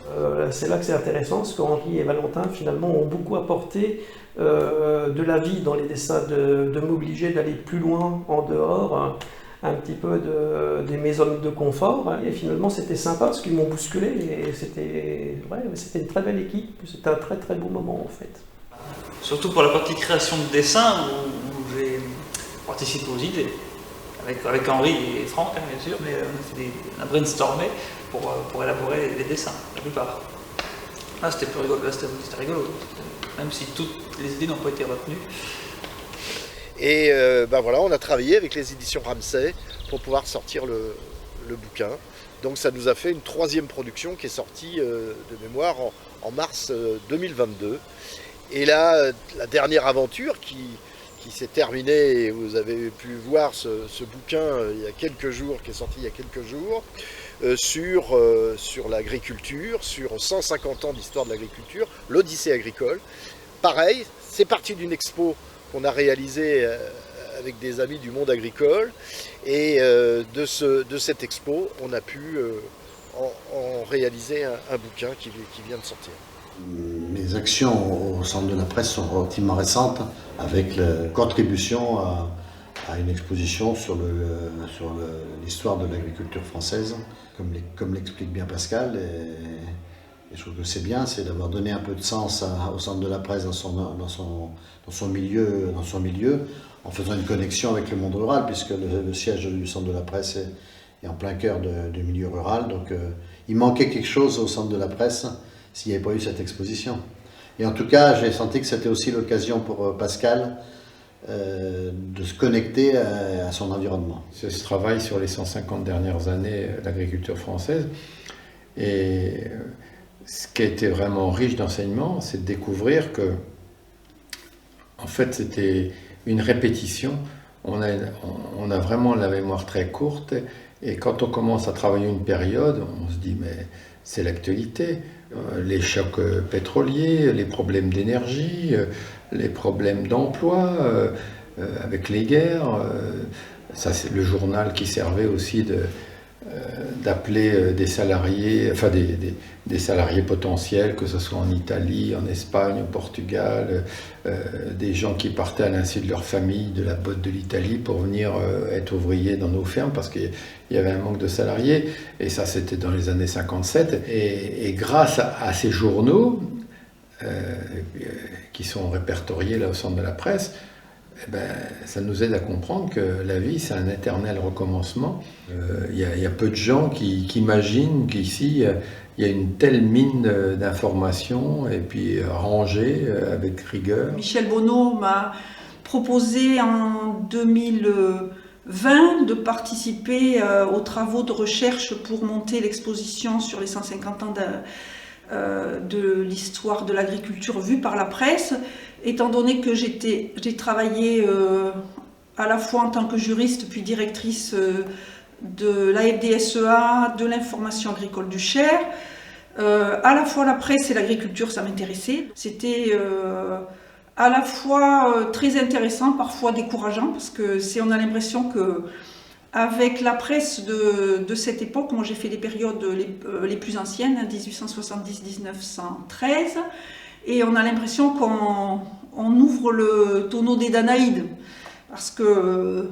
C'est là que c'est intéressant, parce qu'Henri et Valentin finalement ont beaucoup apporté de la vie dans les dessins, de m'obliger d'aller plus loin en dehors, un petit peu des maisons de confort. Et finalement c'était sympa parce qu'ils m'ont bousculé et c'était une très belle équipe, c'était un très très beau moment en fait. Surtout pour la partie création de dessin où j'ai participé aux idées. Avec Henri et Franck, hein, bien sûr, mais on a brainstormé pour élaborer les dessins, la plupart. Là, c'était plus rigolo, c'était rigolo, même si toutes les idées n'ont pas été retenues. Et voilà, on a travaillé avec les éditions Ramsay pour pouvoir sortir le bouquin. Donc ça nous a fait une troisième production qui est sortie de mémoire en mars 2022. Et là, la dernière aventure qui s'est terminée, et vous avez pu voir ce bouquin il y a quelques jours, qui est sorti il y a quelques jours, sur l'agriculture, sur 150 ans d'histoire de l'agriculture, l'Odyssée agricole. Pareil, c'est parti d'une expo qu'on a réalisée avec des amis du monde agricole, et de cette expo, on a pu en réaliser un bouquin qui vient de sortir. Mes actions au Centre de la Presse sont relativement récentes, avec la contribution à une exposition sur l'histoire de l'agriculture française, comme l'explique bien Pascal. Et je trouve que c'est bien, c'est d'avoir donné un peu de sens au Centre de la Presse dans son milieu, en faisant une connexion avec le monde rural, puisque le siège du Centre de la Presse est en plein cœur du milieu rural. Donc il manquait quelque chose au Centre de la Presse s'il n'y avait pas eu cette exposition. Et en tout cas, j'ai senti que c'était aussi l'occasion pour Pascal de se connecter à son environnement. C'est ce travail sur les 150 dernières années de l'agriculture française. Et ce qui a été vraiment riche d'enseignement, c'est de découvrir que, en fait, c'était une répétition. On a vraiment la mémoire très courte. Et quand on commence à travailler une période, on se dit, mais c'est l'actualité. Les chocs pétroliers, les problèmes d'énergie, les problèmes d'emploi, avec les guerres. Ça, c'est le journal qui servait aussi d'appeler des salariés, enfin des salariés potentiels, que ce soit en Italie, en Espagne, au Portugal, des gens qui partaient à l'insu de leur famille, de la botte de l'Italie, pour venir être ouvriers dans nos fermes, parce qu'il y avait un manque de salariés, et ça c'était dans les années 57. Et grâce à ces journaux, qui sont répertoriés là au Centre de la Presse, ça nous aide à comprendre que la vie, c'est un éternel recommencement. Il y a peu de gens qui imaginent qu'ici, il y a une telle mine d'informations, et puis rangée avec rigueur. Michel Bonneau m'a proposé en 2020 de participer aux travaux de recherche pour monter l'exposition sur les 150 ans de l'histoire de l'agriculture vue par la presse. Étant donné que j'ai travaillé à la fois en tant que juriste puis directrice de la FDSEA, de l'information agricole du Cher, à la fois la presse et l'agriculture, ça m'intéressait. C'était à la fois très intéressant, parfois décourageant, parce que on a l'impression que avec la presse de cette époque, moi j'ai fait les périodes les plus anciennes, 1870-1913, et on a l'impression qu'on ouvre le tonneau des Danaïdes, parce que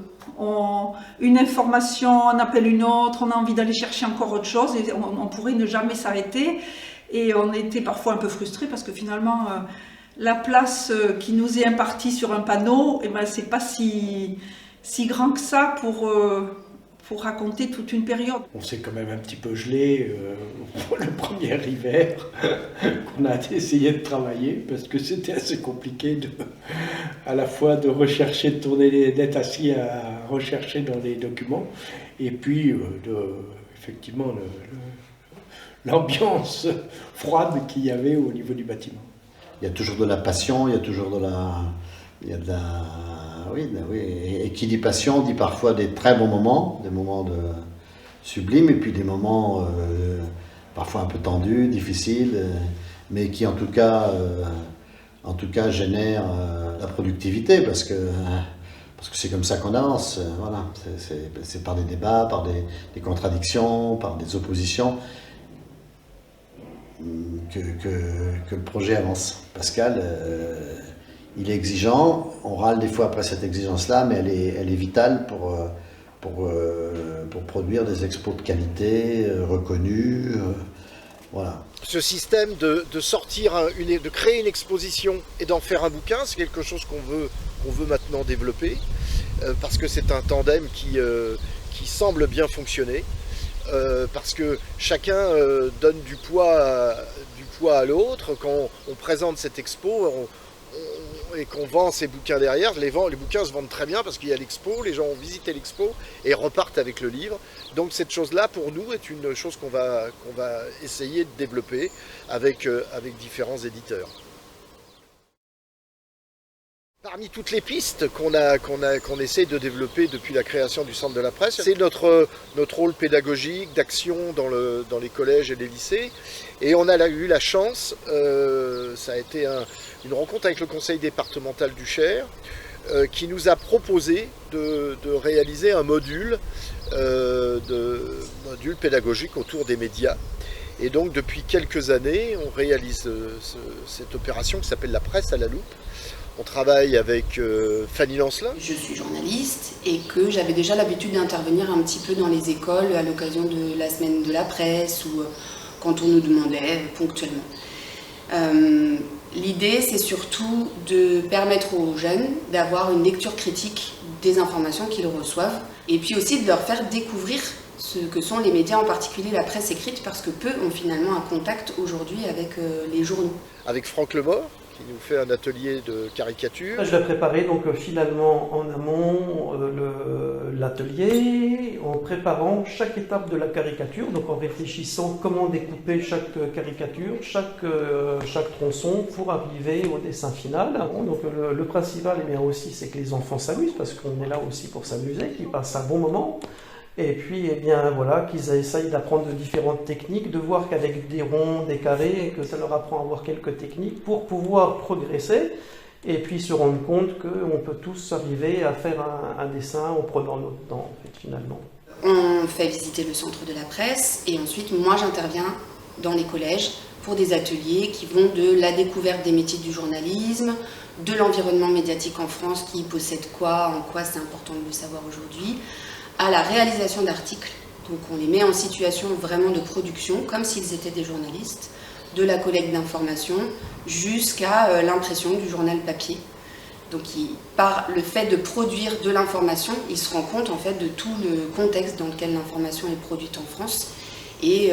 Une information, on appelle une autre, on a envie d'aller chercher encore autre chose et on pourrait ne jamais s'arrêter. Et on était parfois un peu frustrés parce que finalement, la place qui nous est impartie sur un panneau, eh ben, c'est pas si grand que ça pour raconter toute une période. On s'est quand même un petit peu gelé le premier hiver qu'on a essayé de travailler parce que c'était assez compliqué à la fois de rechercher, d'être assis à rechercher dans les documents et puis effectivement l'ambiance froide qu'il y avait au niveau du bâtiment. Il y a toujours de la passion, il y a toujours et qui dit passion dit parfois des très bons moments, des moments sublimes, et puis des moments parfois un peu tendus, difficiles, mais qui en tout cas génèrent la productivité, parce que c'est comme ça qu'on avance. Voilà. C'est par des débats, par des contradictions, par des oppositions que le projet avance. Pascal, il est exigeant, on râle des fois après cette exigence-là, mais elle est vitale pour produire des expos de qualité, reconnus. Voilà. Ce système de créer une exposition et d'en faire un bouquin, c'est quelque chose qu'on veut maintenant développer, parce que c'est un tandem qui semble bien fonctionner, parce que chacun donne du poids à l'autre. Quand on présente cette expo, et qu'on vend ces bouquins derrière, les bouquins se vendent très bien parce qu'il y a l'expo, les gens ont visité l'expo et repartent avec le livre. Donc cette chose-là, pour nous, est une chose qu'on va essayer de développer avec différents éditeurs. Parmi toutes les pistes qu'on essaie de développer depuis la création du Centre de la Presse, c'est notre rôle pédagogique, d'action dans les collèges et les lycées. Et on a eu la chance, ça a été une rencontre avec le conseil départemental du Cher, qui nous a proposé de réaliser un module pédagogique autour des médias. Et donc depuis quelques années, on réalise cette opération qui s'appelle la presse à la loupe. On travaille avec Fanny Lancelin. Je suis journaliste et que j'avais déjà l'habitude d'intervenir un petit peu dans les écoles à l'occasion de la semaine de la presse ou quand on nous demandait ponctuellement. L'idée, c'est surtout de permettre aux jeunes d'avoir une lecture critique des informations qu'ils reçoivent et puis aussi de leur faire découvrir ce que sont les médias, en particulier la presse écrite, parce que peu ont finalement un contact aujourd'hui avec les journaux. Avec Franck Lemort, qui nous fait un atelier de caricature. Je l'ai préparé donc finalement en amont l'atelier, en préparant chaque étape de la caricature, donc en réfléchissant comment découper chaque caricature, chaque tronçon pour arriver au dessin final. Donc le principal aussi c'est que les enfants s'amusent, parce qu'on est là aussi pour s'amuser, qu'ils passent un bon moment. Et puis, voilà, qu'ils essayent d'apprendre de différentes techniques, de voir qu'avec des ronds, des carrés, que ça leur apprend à avoir quelques techniques pour pouvoir progresser, et puis se rendre compte qu'on peut tous arriver à faire un dessin en prenant notre temps, en fait, finalement. On fait visiter le centre de la presse, et ensuite, moi, j'interviens dans les collèges pour des ateliers qui vont de la découverte des métiers du journalisme, de l'environnement médiatique en France, qui possède quoi, en quoi c'est important de le savoir aujourd'hui, à la réalisation d'articles. Donc on les met en situation vraiment de production, comme s'ils étaient des journalistes, de la collecte d'informations jusqu'à l'impression du journal papier. Donc par le fait de produire de l'information, il se rend compte en fait de tout le contexte dans lequel l'information est produite en France et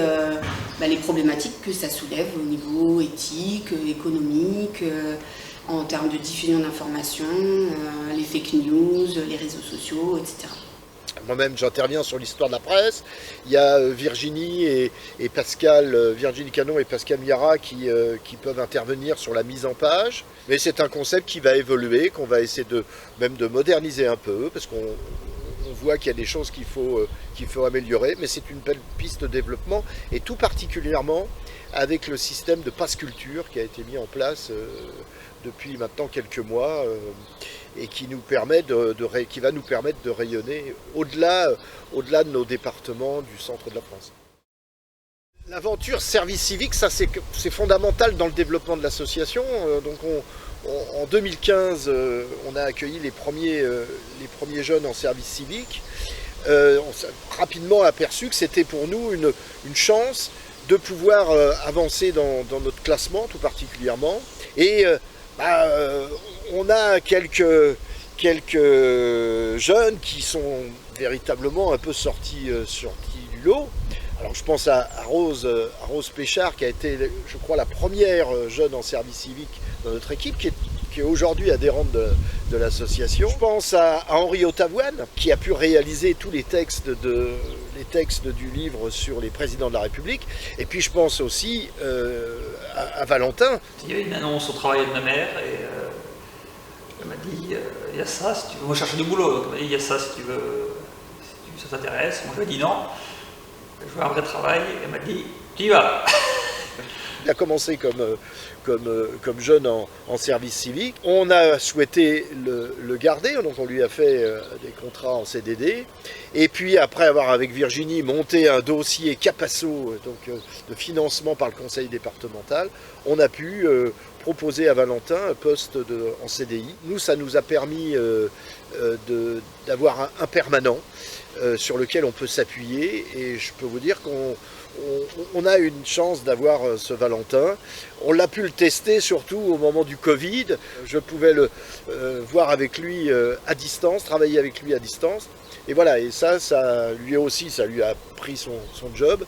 les problématiques que ça soulève au niveau éthique, économique, en termes de diffusion d'informations, les fake news, les réseaux sociaux, etc. Moi-même, j'interviens sur l'histoire de la presse. Il y a Virginie et Pascal, Virginie Canon et Pascal Miara qui peuvent intervenir sur la mise en page. Mais c'est un concept qui va évoluer, qu'on va essayer même de moderniser un peu, parce qu'on voit qu'il y a des choses qu'il faut améliorer. Mais c'est une belle piste de développement, et tout particulièrement avec le système de passe culture qui a été mis en place depuis maintenant quelques mois. Et qui va nous permettre de rayonner au-delà de nos départements du centre de la France. L'aventure service civique, ça c'est fondamental dans le développement de l'association. Donc en 2015, on a accueilli les premiers jeunes en service civique. On s'est rapidement aperçu que c'était pour nous une chance de pouvoir avancer dans notre classement tout particulièrement. Et on a quelques jeunes qui sont véritablement un peu sortis du lot. Alors je pense à Rose Péchard qui a été, je crois, la première jeune en service civique dans notre équipe, qui est aujourd'hui adhérente de l'association. Je pense à Henri Otavoine qui a pu réaliser tous les textes du livre sur les présidents de la République. Et puis je pense aussi à Valentin. Il y a eu une annonce au travail de ma mère et elle m'a dit il y a ça si tu veux. Moi je cherchais du boulot, donc elle m'a dit il y a ça si tu veux, ça t'intéresse. Moi je lui ai dit non. Je veux un vrai travail, elle m'a dit tu y vas. Il a commencé comme jeune en service civique. On a souhaité le garder, donc on lui a fait des contrats en CDD. Et puis après avoir avec Virginie monté un dossier Capasso de financement par le conseil départemental, on a pu proposer à Valentin un poste en CDI. Nous, ça nous a permis d'avoir un permanent sur lequel on peut s'appuyer, et je peux vous dire qu'on a une chance d'avoir ce Valentin. On l'a pu le tester surtout au moment du Covid. Je pouvais le voir avec lui à distance, travailler avec lui à distance. Et voilà, et ça lui aussi, ça lui a pris son job.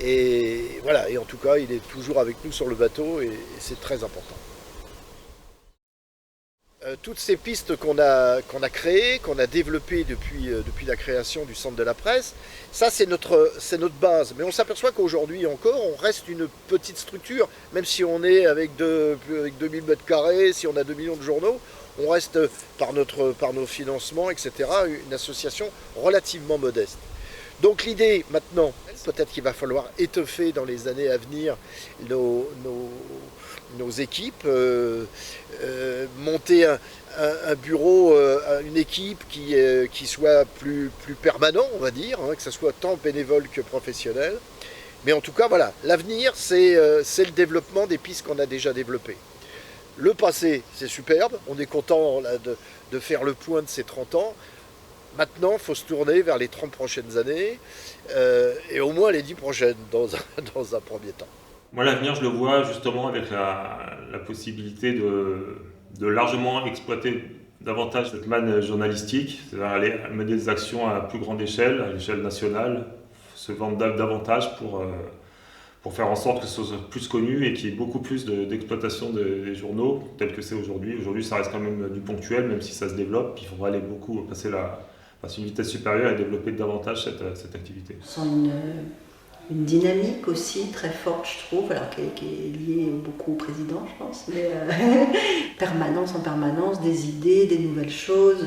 Et voilà, et en tout cas, il est toujours avec nous sur le bateau et c'est très important. Toutes ces pistes qu'on a créées, qu'on a développées depuis la création du Centre de la Presse, ça c'est notre base. Mais on s'aperçoit qu'aujourd'hui encore, on reste une petite structure, même si on est avec 2000 m², si on a 2 millions de journaux, on reste par nos financements, etc., une association relativement modeste. Donc l'idée maintenant, peut-être qu'il va falloir étoffer dans les années à venir nos équipes, monter un bureau, une équipe qui soit plus permanent, on va dire, que ce soit tant bénévole que professionnel. Mais en tout cas, voilà, l'avenir, c'est le développement des pistes qu'on a déjà développées. Le passé, c'est superbe, on est content là, de faire le point de ces 30 ans. Maintenant, il faut se tourner vers les 30 prochaines années, et au moins les 10 prochaines, dans un premier temps. Moi, l'avenir, je le vois justement avec la possibilité de largement exploiter davantage cette manne journalistique, c'est-à-dire aller mener des actions à plus grande échelle, à l'échelle nationale, se vendre davantage pour faire en sorte que ce soit plus connu et qu'il y ait beaucoup plus d'exploitation des journaux tels que c'est aujourd'hui. Aujourd'hui, ça reste quand même du ponctuel, même si ça se développe. Il faudra aller beaucoup passer une vitesse supérieure et développer davantage cette activité. Une dynamique aussi très forte, je trouve, alors qui est liée beaucoup au président, je pense, mais permanence en permanence, des idées, des nouvelles choses.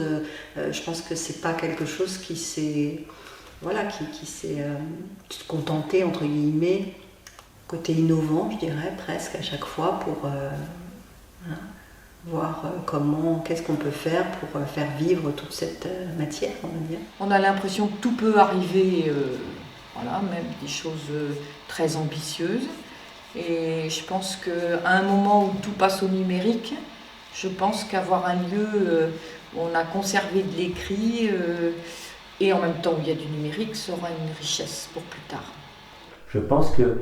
Je pense que c'est pas quelque chose qui s'est contenté, entre guillemets, côté innovant, je dirais, presque à chaque fois, pour voir qu'est-ce qu'on peut faire pour faire vivre toute cette matière, on va dire. On a l'impression que tout peut arriver. Même des choses très ambitieuses. Et je pense qu'à un moment où tout passe au numérique, je pense qu'avoir un lieu où on a conservé de l'écrit et en même temps où il y a du numérique sera une richesse pour plus tard. Je pense qu'une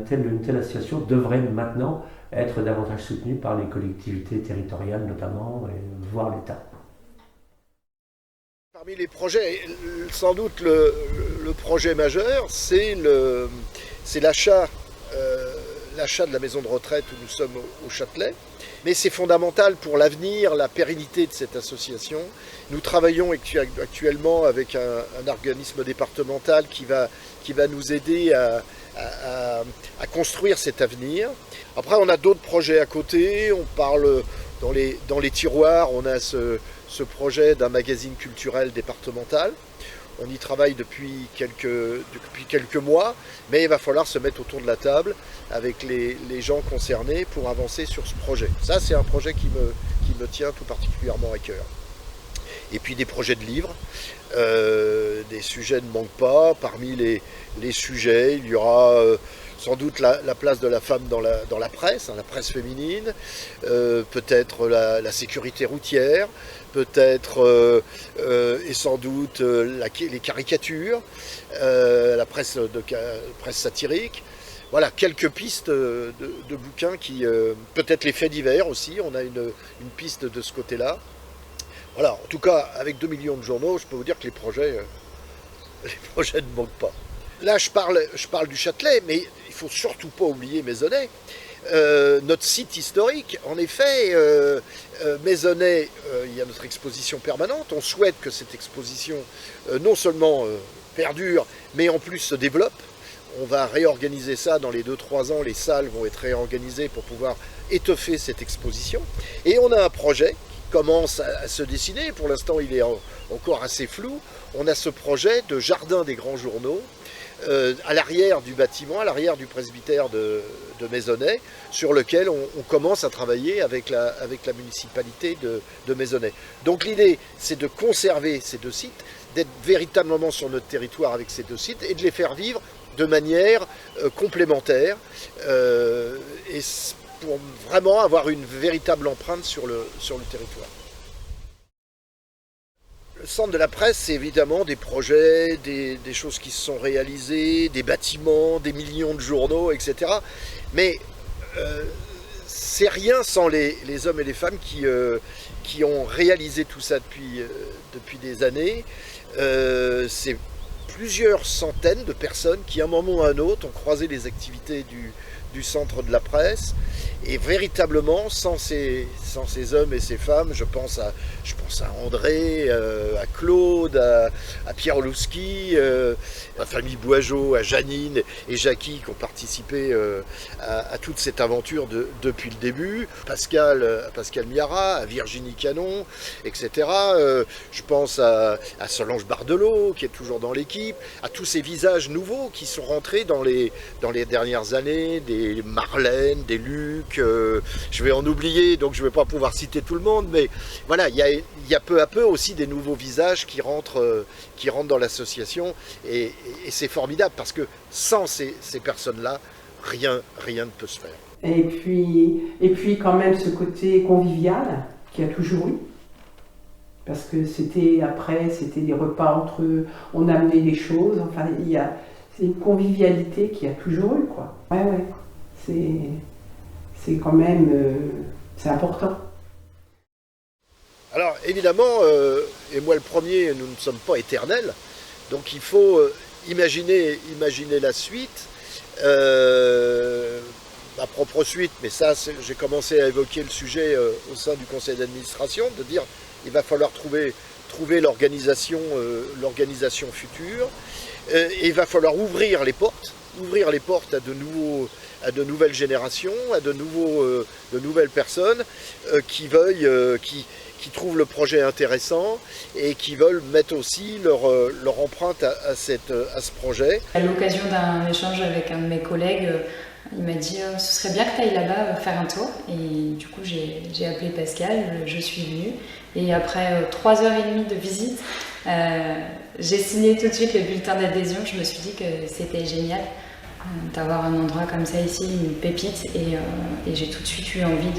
telle association devrait maintenant être davantage soutenue par les collectivités territoriales notamment, voire l'État. Parmi les projets, sans doute le projet majeur, c'est l'achat de la maison de retraite où nous sommes au Châtelet. Mais c'est fondamental pour l'avenir, la pérennité de cette association. Nous travaillons actuellement avec un organisme départemental qui va nous aider à construire cet avenir. Après, on a d'autres projets à côté. On parle dans les tiroirs, on a ce projet d'un magazine culturel départemental. On y travaille depuis quelques mois, mais il va falloir se mettre autour de la table avec les gens concernés pour avancer sur ce projet. Ça, c'est un projet qui me tient tout particulièrement à cœur. et puis des projets de livres. Des sujets ne manquent pas. Parmi les sujets, il y aura sans doute la place de la femme dans la presse, la presse féminine, peut-être la sécurité routière, peut-être et sans doute les caricatures, la presse satirique. Voilà, quelques pistes de bouquins qui... peut-être les faits divers aussi, on a une piste de ce côté-là. Voilà, en tout cas, avec 2 millions de journaux, je peux vous dire que les projets ne manquent pas. Là, je parle du Châtelet, mais il ne faut surtout pas oublier Maisonnay. Notre site historique, en effet, Maisonnay, il y a notre exposition permanente. On souhaite que cette exposition non seulement perdure, mais en plus se développe. On va réorganiser ça dans les 2-3 ans. Les salles vont être réorganisées pour pouvoir étoffer cette exposition. Et on a un projet qui commence à se dessiner. Pour l'instant, il est encore assez flou. On a ce projet de jardin des grands journaux à l'arrière du bâtiment, à l'arrière du presbytère de Maisonnay, sur lequel on commence à travailler avec la municipalité de Maisonnay. Donc l'idée, c'est de conserver ces 2 sites, d'être véritablement sur notre territoire avec ces 2 sites et de les faire vivre de manière complémentaire et pour vraiment avoir une véritable empreinte sur le territoire. Le centre de la presse, c'est évidemment des projets, des choses qui se sont réalisées, des bâtiments, des millions de journaux, etc. Mais c'est rien sans les hommes et les femmes qui ont réalisé tout ça depuis des années. C'est plusieurs centaines de personnes qui, à un moment ou à un autre, ont croisé les activités du centre de la presse. Et véritablement, sans ces hommes et ces femmes, je pense à André, à Claude, à Pierre Louski, à la famille Boigeau, à Janine et Jackie qui ont participé à toute cette aventure depuis le début, Pascal Miara, à Virginie Canon, etc. Je pense à Solange Bardelot qui est toujours dans l'équipe, à tous ces visages nouveaux qui sont rentrés dans les dernières années, des Marlène, des Luc, je vais en oublier, donc je ne vais pas pouvoir citer tout le monde, mais voilà, il y a peu à peu aussi des nouveaux visages qui rentrent dans l'association, et c'est formidable, parce que sans ces personnes-là, rien ne peut se faire. Et puis quand même ce côté convivial qu'il y a toujours eu, parce que c'était des repas entre eux, on amenait des choses, enfin c'est une convivialité qu'il y a toujours eu, quoi. Ouais, c'est quand même, c'est important. Alors évidemment, et moi le premier, nous ne sommes pas éternels, donc il faut imaginer la suite, ma propre suite, mais ça j'ai commencé à évoquer le sujet au sein du conseil d'administration, de dire il va falloir trouver l'organisation future, et il va falloir ouvrir les portes à de nouvelles générations, à de nouvelles personnes qui trouvent le projet intéressant et qui veulent mettre aussi leur empreinte à ce projet. À l'occasion d'un échange avec un de mes collègues, il m'a dit ce serait bien que tu ailles là-bas faire un tour. Et du coup, j'ai appelé Pascal, je suis venue. Et après 3h30 de visite, j'ai signé tout de suite le bulletin d'adhésion. Je me suis dit que c'était génial d'avoir un endroit comme ça ici, une pépite. Et j'ai tout de suite eu envie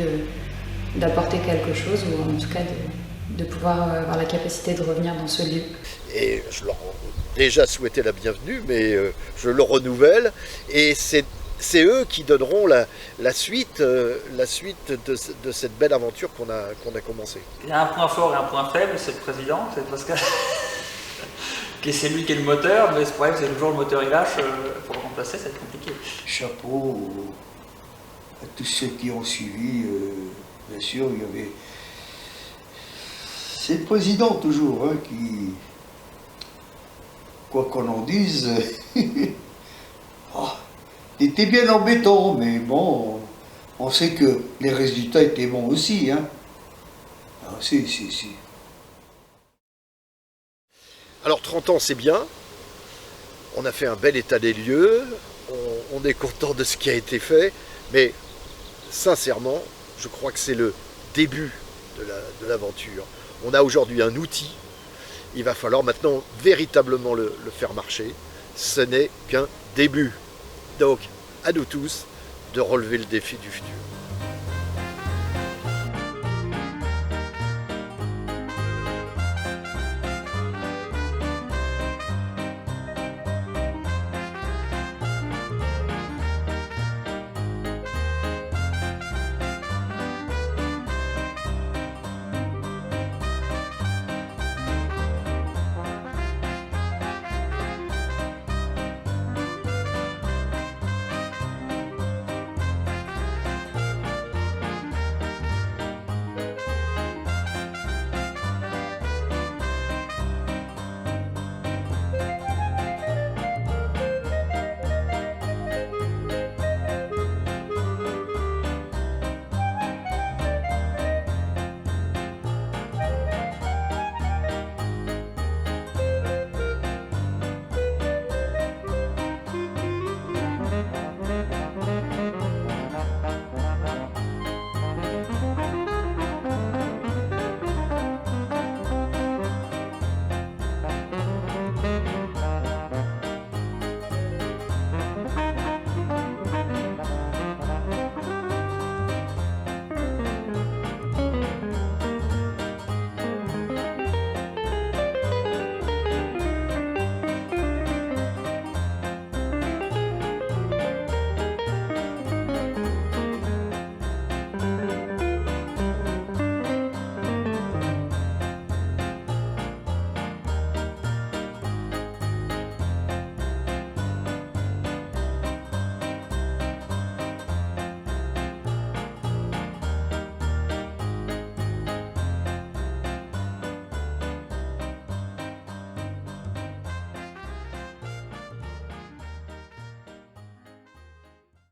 d'apporter quelque chose, ou en tout cas de pouvoir avoir la capacité de revenir dans ce lieu. Et je leur ai déjà souhaité la bienvenue, mais je le renouvelle. Et c'est eux qui donneront la suite de cette belle aventure qu'on a commencée. Il y a un point fort et un point faible, c'est le président, c'est Pascal. C'est lui qui est le moteur, mais le problème c'est que le jour où le moteur il lâche, pour le remplacer, ça va être compliqué. Chapeau à tous ceux qui ont suivi, bien sûr, il y avait... C'est le président toujours, qui, quoi qu'on en dise, il était bien embêtant, mais bon, on sait que les résultats étaient bons aussi. Si. Alors 30 ans c'est bien, on a fait un bel état des lieux, on est content de ce qui a été fait, mais sincèrement, je crois que c'est le début de l'aventure. On a aujourd'hui un outil, il va falloir maintenant véritablement le faire marcher. Ce n'est qu'un début. Donc, à nous tous de relever le défi du futur.